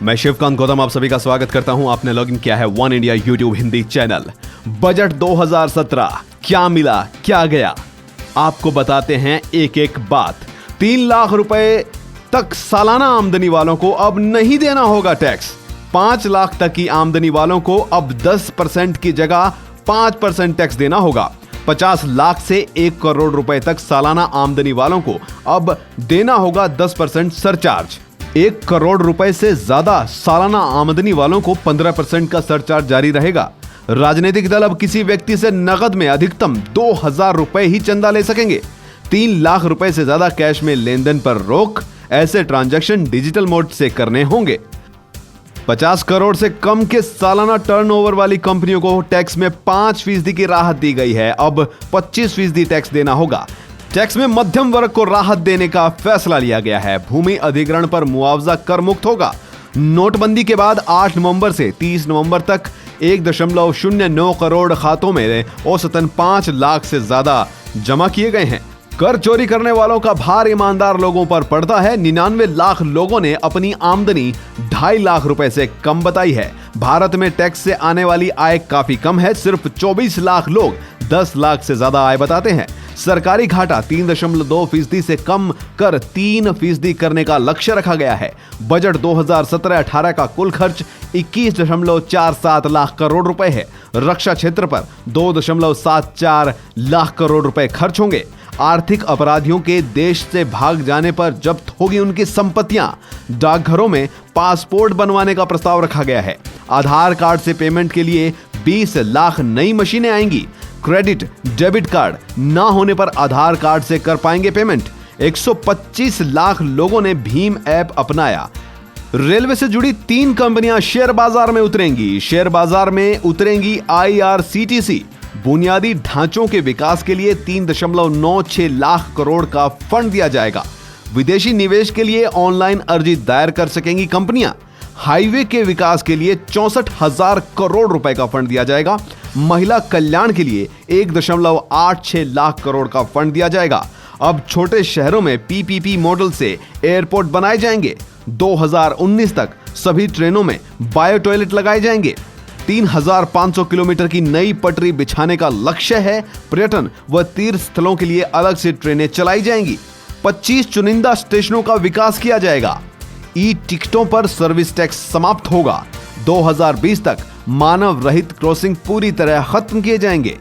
मैं शिवकांत गौतम आप सभी का स्वागत करता हूं। आपने लॉगिन किया है one India YouTube Hindi channel. Budget 2017 क्या मिला क्या गया, आपको बताते हैं एक एक बात। 3 लाख रुपए तक सालाना आमदनी वालों को अब नहीं देना होगा टैक्स। 5 लाख तक की आमदनी वालों को अब 10% की जगह 5% टैक्स देना होगा। 50 लाख से 1 करोड़ रुपए तक सालाना आमदनी वालों को अब देना होगा 10% सरचार्ज। 1 करोड़ रुपए से ज्यादा सालाना आमदनी वालों को 15% का सरचार्ज जारी रहेगा। राजनीतिक दल अब किसी व्यक्ति से नगद में अधिकतम 2000 रुपए ही चंदा ले सकेंगे। 3 लाख रुपए से ज्यादा कैश में लेन देन पर रोक, ऐसे ट्रांजैक्शन डिजिटल मोड से करने होंगे। 50 करोड़ से कम के सालाना टर्नओवर वाली कंपनियों को टैक्स में 5% की राहत दी गई है। अब 25% टैक्स देना होगा। टैक्स में मध्यम वर्ग को राहत देने का फैसला लिया गया है। भूमि अधिग्रहण पर मुआवजा कर मुक्त होगा। नोटबंदी के बाद 8 नवंबर से 30 नवंबर तक 1.09 करोड़ खातों में औसतन 5 लाख से ज्यादा जमा किए गए हैं। कर चोरी करने वालों का भार ईमानदार लोगों पर पड़ता है। 99 लाख लोगों ने अपनी आमदनी 2.5 लाख रुपए से कम बताई है। भारत में टैक्स से आने वाली आय काफी कम है। सिर्फ 24 लाख लोग 10 लाख से ज्यादा आय बताते हैं। सरकारी घाटा 3.2% से कम कर 3% करने का लक्ष्य रखा गया है। बजट 2017-18 का कुल खर्च 21.47 लाख करोड़ रुपए है। रक्षा क्षेत्र पर 2.74 लाख करोड़ रुपए खर्च होंगे। आर्थिक अपराधियों के देश से भाग जाने पर जब्त होगी उनकी संपत्तियां। डाकघरों में पासपोर्ट बनवाने का प्रस्ताव रखा गया है। आधार कार्ड से पेमेंट के लिए 20 लाख नई मशीनें आएंगी। क्रेडिट डेबिट कार्ड ना होने पर आधार कार्ड से कर पाएंगे पेमेंट। 125 लाख लोगों ने भीम ऐप अपनाया। रेलवे से जुड़ी 3 कंपनियां शेयर बाजार में उतरेंगी। शेयर बाजार में उतरेंगी IRCTC। बुनियादी ढांचों के विकास के लिए 3.96 लाख करोड़ का फंड दिया जाएगा। विदेशी निवेश के लिए ऑनलाइन अर्जी दायर कर सकेंगी कंपनियां। हाईवे के विकास के लिए 64,000 करोड़ रुपए का फंड दिया जाएगा। महिला कल्याण के लिए 1.86 लाख करोड़ का फंड दिया जाएगा। अब छोटे शहरों में PPP मॉडल से एयरपोर्ट बनाए जाएंगे। 2019 तक सभी ट्रेनों में बायो टॉयलेट लगाए जाएंगे। 3,500 किलोमीटर की नई पटरी बिछाने का लक्ष्य है। पर्यटन व तीर्थ स्थलों के लिए अलग से ट्रेनें चलाई जाएंगी। 25 चुनिंदा स्टेशनों का विकास किया जाएगा। टिकटों पर सर्विस टैक्स समाप्त होगा। 2020 तक मानव रहित क्रॉसिंग पूरी तरह खत्म किए जाएंगे।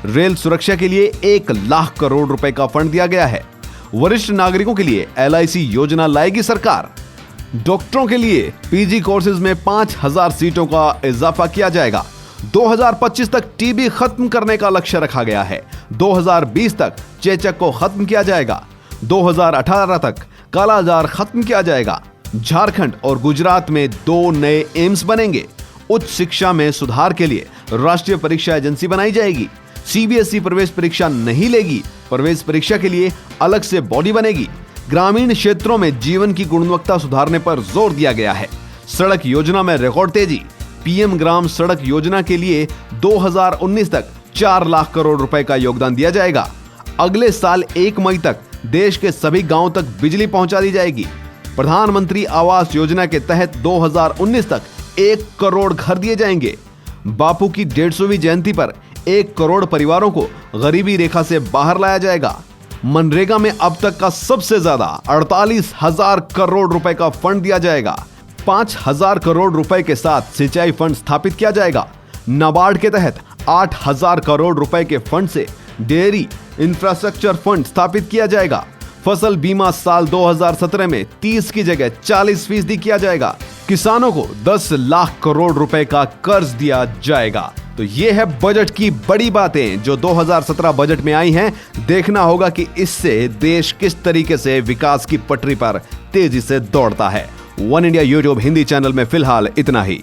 रेल सुरक्षा के लिए 1 लाख करोड़ रुपए का फंड दिया गया है। वरिष्ठ नागरिकों के लिए LIC योजना लाएगी सरकार। डॉक्टरों के लिए PG कोर्सेज में 5,000 सीटों का इजाफा किया जाएगा। 2025 तक TB खत्म करने का लक्ष्य रखा गया है। 2020 तक चेचक को खत्म किया जाएगा। 2018 तक कालाजार खत्म किया जाएगा। झारखंड और गुजरात में 2 नए एम्स बनेंगे। उच्च शिक्षा में सुधार के लिए राष्ट्रीय परीक्षा एजेंसी बनाई जाएगी। CBSE प्रवेश परीक्षा नहीं लेगी। प्रवेश परीक्षा के लिए अलग से बॉडी बनेगी। ग्रामीण क्षेत्रों में जीवन की गुणवत्ता सुधारने पर जोर दिया गया है। सड़क योजना में रिकॉर्ड तेजी। PM ग्राम सड़क योजना के लिए 2019 तक 4 लाख करोड़ रुपए का योगदान दिया जाएगा। अगले साल 1 मई तक देश के सभी गांवों तक बिजली पहुंचा दी जाएगी। प्रधानमंत्री आवास योजना के तहत 2019 तक 1 करोड़ घर दिए जाएंगे। बापू की 150वीं जयंती पर 1 करोड़ परिवारों को गरीबी रेखा से बाहर लाया जाएगा। मनरेगा में अब तक का सबसे ज्यादा 48,000 करोड़ रुपए का फंड दिया जाएगा। 5,000 करोड़ रुपए के साथ सिंचाई फंड स्थापित किया जाएगा। नाबार्ड के तहत 8,000 करोड़ रुपए के फंड से डेयरी इंफ्रास्ट्रक्चर फंड स्थापित किया जाएगा। फसल बीमा साल 2017 में 30 की जगह 40% किया जाएगा। किसानों को 10 लाख करोड़ रुपए का कर्ज दिया जाएगा। तो ये है बजट की बड़ी बातें जो 2017 बजट में आई हैं। देखना होगा कि इससे देश किस तरीके से विकास की पटरी पर तेजी से दौड़ता है। One India YouTube Hindi channel में फिलहाल इतना ही।